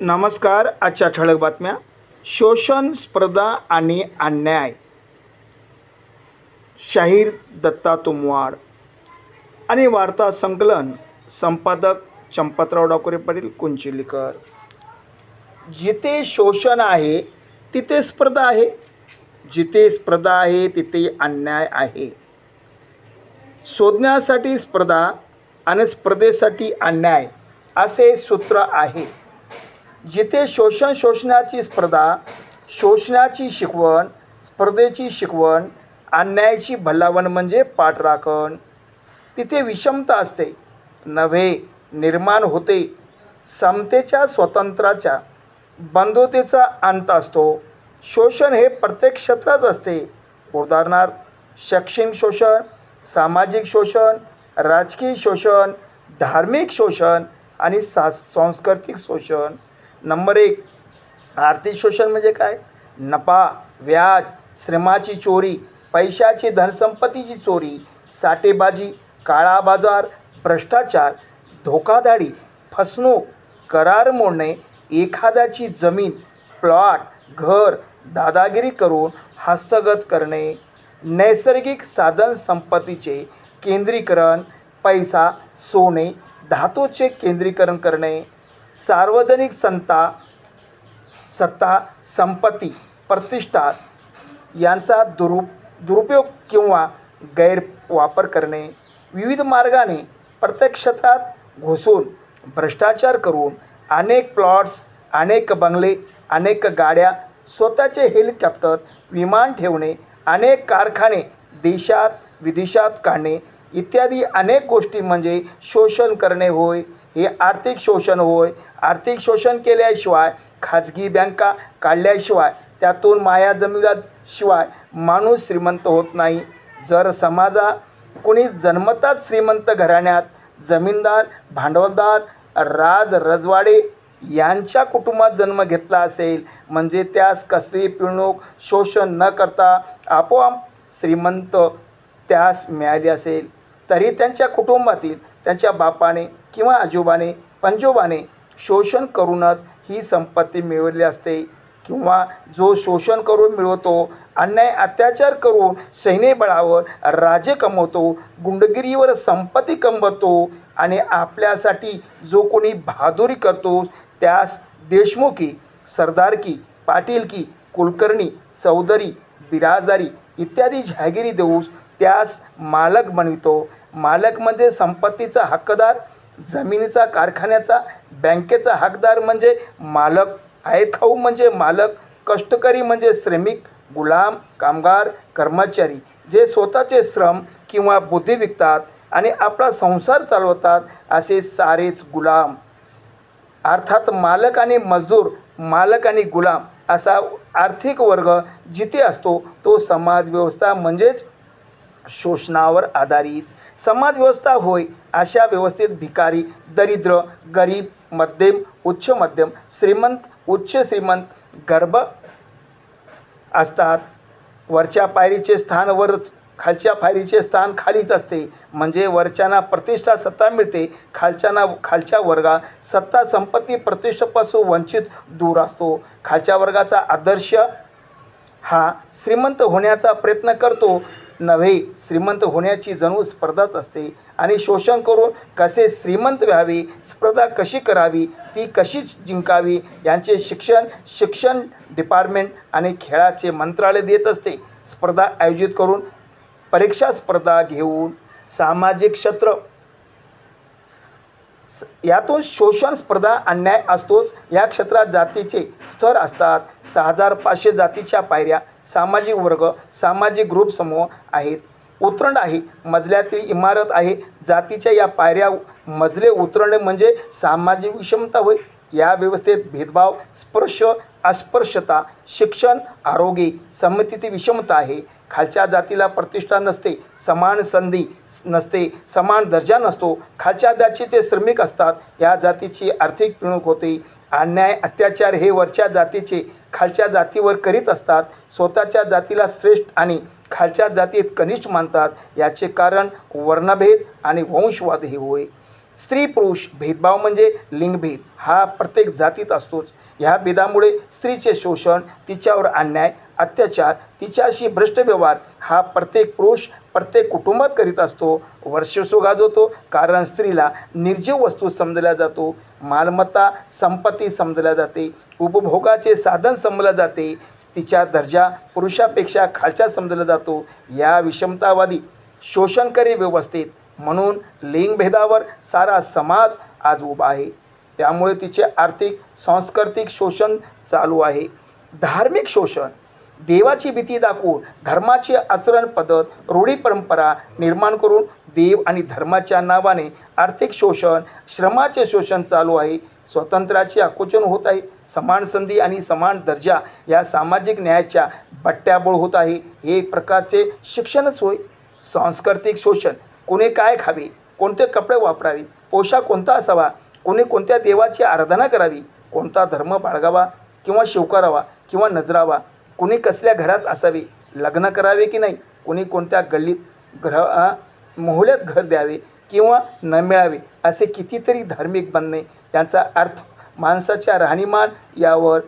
नमस्कार. आजच्या ठळक बातम्या. शोषण, स्पर्धा आणि अन्याय. शाहीर दत्ता तुमवाड आणि वार्ता संकलन संपादक चंपतराव डाकुरे पाटील कुंचिलीकर. जिथे शोषण आहे तिथे स्पर्धा आहे, जिथे स्पर्धा आहे तिथे अन्याय आहे. शोधण्यासाठी स्पर्धा आणि स्पर्धेसाठी अन्याय असे सूत्र आहे. जिथे शोषण, शोषणाची स्पर्धा, शोषणाची शिकवण, स्पर्धेची शिकवण, अन्यायाची भलावण म्हणजे पाठराखण, तिथे विषमता असते, नव्हे निर्माण होते. समतेच्या, स्वतंत्राच्या, बंधुतेचा अंत असतो. शोषण हे प्रत्येक क्षेत्रात असते. उदाहरणार्थ शैक्षणिक शोषण, सामाजिक शोषण, राजकीय शोषण, धार्मिक शोषण आणि सांस्कृतिक शोषण. नंबर 1, आर्थिक शोषण म्हणजे काय? नफा, व्याज, श्रमाची चोरी, पैशाची, धनसंपत्तीची चोरी, साठेबाजी, काळा बाजार, भ्रष्टाचार, धोकाधडी, फसवणूक, करार मोडणे, एखाद्याची जमीन, प्लॉट, घर दादागिरी करून हस्तगत करणे. नैसर्गिक साधन संपत्तीचे केंद्रीकरण, पैसा, सोने, धातूचे केंद्रीकरण करणे. सार्वजनिक सत्ता, संपत्ती, प्रतिष्ठा यांचा दुरुपयोग किंवा गैरवापर करणे. विविध मार्गाने प्रत्येक क्षेत्रात घुसून भ्रष्टाचार करून अनेक प्लॉट्स, अनेक बंगले, अनेक गाड्या, स्वतःचे हेलिकॉप्टर, विमान ठेवणे, अनेक कारखाने देशात विदेशात काढणे इत्यादी अनेक गोष्टी म्हणजे शोषण करणे होय. हे आर्थिक शोषण होय. आर्थिक शोषण केल्याशिवाय, खाजगी बँका काढल्याशिवाय, त्यातून माया जमिल्याशिवाय माणूस श्रीमंत होत नाही. जर कोणी जन्मताच श्रीमंत घराण्यात, जमीनदार, भांडवलदार, रजवाडे यांच्या कुटुंबात जन्म घेतला असेल, म्हणजे त्यास कसली पिळवणूक, शोषण न करता आपोआप श्रीमंत त्यास मिळाली असेल, तरी त्यांच्या कुटुंबातील त्यांच्या बापाने किंवा आजोबाने, पंजोबाने शोषण करूनच ही संपत्ती मिळवली असते. किंवा जो शोषण करून मिळवतो, अन्याय अत्याचार करून सैन्यबळावर राज्य कमवतो, गुंडगिरीवर संपत्ती कमवतो आणि आपल्यासाठी जो कोणी बहादुरी करतो त्यास देशमुखी, सरदारकी, पाटीलकी, कुलकर्णी, चौधरी, बिराजदारी इत्यादी जहागिरी देऊस त्यास मालक बनवितो. मालक म्हणजे संपत्तीचा हक्कदार, जमिनीचा, कारखान्याचा, बँकेचा हकदार म्हणजे मालक, आयतखाऊ म्हणजे मालक, कष्टकरी म्हणजे श्रमिक, गुलाम, कामगार, कर्मचारी जे स्वतःचे श्रम किंवा बुद्धी विकतात आणि आपला संसार चालवतात असे सारेच गुलाम. अर्थात मालक आणि मजदूर, मालक आणि गुलाम असा आर्थिक वर्ग जिथे असतो तो समाजव्यवस्था म्हणजेच शोषणावर आधारित समाजव्यवस्था होय. अशा व्यवस्थेत भिकारी, दरिद्र, गरीब, मध्यम, उच्च मध्यम, श्रीमंत, उच्च श्रीमंत, गर्भ असतात. वरच्या पायरीचे स्थान वरच, खालच्या पायरीचे स्थान खालीच असते. म्हणजे वरच्यांना प्रतिष्ठा, सत्ता मिळते, खालच्या वर्गात सत्ता, संपत्ती, प्रतिष्ठेपासून वंचित दूर असतो. खालच्या वर्गाचा आदर्श हा श्रीमंत होण्याचा प्रयत्न करतो, नव्हे श्रीमंत होण्याची जणू स्पर्धाच असते. आणि शोषण करून कसे श्रीमंत व्हावे, स्पर्धा कशी करावी, ती कशी जिंकावी यांचे शिक्षण डिपार्टमेंट आणि खेळाचे मंत्रालय देत असते. स्पर्धा आयोजित करून, परीक्षा स्पर्धा घेऊन, सामाजिक क्षेत्र यातून शोषण, स्पर्धा, अन्याय असतोच. या क्षेत्रात जातीचे स्तर असतात. 6500 जातीच्या पायऱ्या, सामाजिक वर्ग, सामाजिक ग्रुप समूह आहेत. उतरंड आहे, मजल्यातील इमारत आहे. जातीच्या या पायऱ्या, मजले उतरणे म्हणजे सामाजिक विषमता होय. या व्यवस्थेत भेदभाव, स्पर्श, अस्पृश्यता, शिक्षण, आरोग्य, संमतीची विषमता आहे. खालच्या जातीला प्रतिष्ठा नसते, समान संधी नसते, समान दर्जा नसतो. खालच्या जातीचे श्रमिक असतात. या जातीची आर्थिक पिळवणूक होते. अन्याय, अत्याचार हे वरच्या जातीचे खालच्या जातीवर करीत असतात. स्वतःच्या जातीला श्रेष्ठ आणि खालच्या जातीत कनिष्ठ मानतात. याचे कारण वर्णभेद आणि वंशवाद हे होय. स्त्री पुरुष भेदभाव म्हणजे लिंगभेद हा प्रत्येक जातीत असतोच. ह्या भेदामुळे स्त्रीचे शोषण, तिच्यावर अन्याय, अत्याचार, तिच्याशी भ्रष्ट व्यवहार हा प्रत्येक पुरुष प्रत्येक कुटुंबात करीत असतो. वर्चस्व गाजवतो कारण स्त्रीला निर्जीव वस्तू समजल्या जातो, मालमत्ता संपत्ती समजल्या जाते, उपभोगाचे साधन समजले जाते, तिचा दर्जा पुरुषापेक्षा खालचा समजला जातो. या विषमतावादी शोषणकारी व्यवस्थेत म्हणून लिंगभेदावर सारा समाज आज उभा आहे. त्यामुळे तिचे आर्थिक सांस्कृतिक शोषण चालू आहे. धार्मिक शोषण देवाची भीती दाखवून धर्माची आचरण पद्धत, रूढी परंपरा निर्माण करून देव आणि धर्माच्या नावाने आर्थिक शोषण, श्रमाचे शोषण चालू आहे. स्वातंत्र्याचे आकुंचन होत आहे. समान संधी आणि समान दर्जा या सामाजिक न्यायाच्या बट्ट्याबोळ होत आहे. हे प्रकारचे शिक्षणच होय. सांस्कृतिक शोषण कोणी काय खावे, कोणते कपडे वापरावे, पोशाख कोणता असावा, कोणी कोणत्या देवाची आराधना करावी, कोणता धर्म बाळगावा किंवा स्वीकारावा किंवा नजरावा, कोणी कसल्या घरात असावे, लग्न करावे की नाही, कोणी कोणत्या गल्लीत मोहल्यात घर द्यावे किंवा न मिळावे, असे कितीतरी धार्मिक बंधने त्यांचा अर्थ माणसाच्या राहणीमान यावर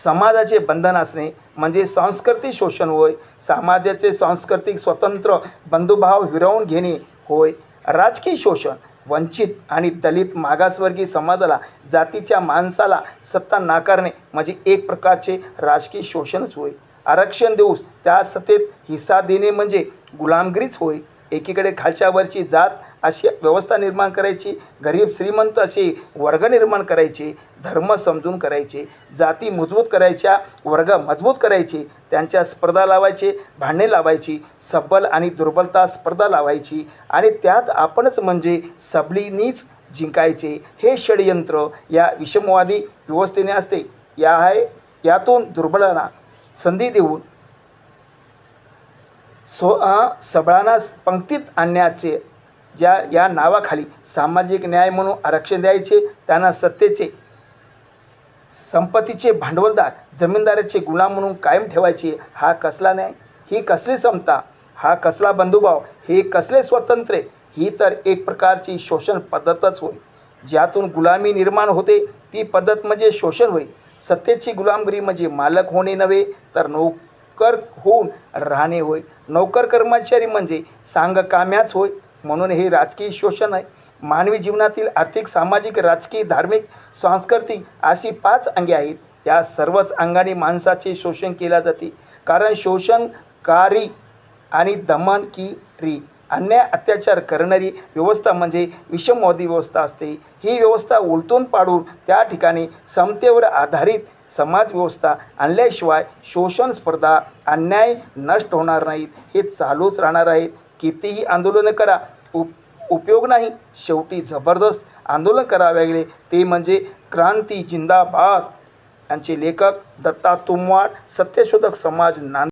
समाजाचे बंधन असणे म्हणजे सांस्कृतिक शोषण होय. समाजाचे सांस्कृतिक स्वतंत्र बंधुभाव हिरावून घेणे होय. राजकीय शोषण वंचित आणि दलित मागासवर्गीय समाजाला, जातीच्या माणसाला सत्ता नाकारणे म्हणजे एक प्रकारचे राजकीय शोषणच होय. आरक्षण देऊन त्या सत्तेत हिस्सा देणे म्हणजे गुलामगिरीच होय. एकीकडे खालच्या वरची जात अशी व्यवस्था निर्माण करायची, गरीब श्रीमंत असे वर्ग निर्माण करायचे, धर्म समजून करायचे, जाती मजबूत करायच्या, वर्ग मजबूत करायचे, त्यांच्या स्पर्धा लावायचे, भांडणे लावायची, सबल आणि दुर्बलता स्पर्धा लावायची आणि त्यात आपणच म्हणजे सबलीनीच जिंकायचे. हे षडयंत्र या विषमवादी व्यवस्थेने असते. यातून दुर्बलांना संधी देऊन सबळांना पंक्तीत आणण्याचे या नावाखाली सामाजिक न्याय म्हणून आरक्षण द्यायचे, त्यांना सत्तेचे, संपत्तीचे भांडवलदार, जमीनदाराचे गुलाम म्हणून कायम ठेवायचे. हा कसला न्याय? ही कसली समता? हा कसला बंधुभाव? हे कसले स्वातंत्र्य? ही तर एक प्रकारची शोषण पद्धतच होय. ज्यातून गुलामी निर्माण होते ती पद्धत म्हणजे शोषण होय. सत्तेची गुलामगिरी म्हणजे मालक होणे नव्हे तर नोकर होऊन राहणे होय. नोकर कर्मचारी म्हणजे सांगकाम्याच होय. म्हणून हे राजकीय शोषण आहे. मानवी जीवनातील आर्थिक, सामाजिक, राजकीय, धार्मिक, सांस्कृतिक अशी 5 अंगे आहेत. या सर्वच अंगाने माणसाचे शोषण केले जाते. कारण शोषणकारी आणि दमनकारी, अन्याय अत्याचार करणारी व्यवस्था म्हणजे विषमवादी व्यवस्था असते. ही व्यवस्था उलटून पाडून त्या ठिकाणी समतेवर आधारित समाज व्यवस्था आणल्याशिवाय शोषण, स्पर्धा, अन्याय नष्ट होणार नाहीत. हे चालूच राहणार आहेत. कितीही आंदोलनं करा, उपयोग नाही. शेवटी जबरदस्त आंदोलन करावे लागले ते म्हणजे क्रांती जिंदाबाद. यांचे लेखक दत्ता तुमवाड, सत्यशोधक समाज, नांदेड.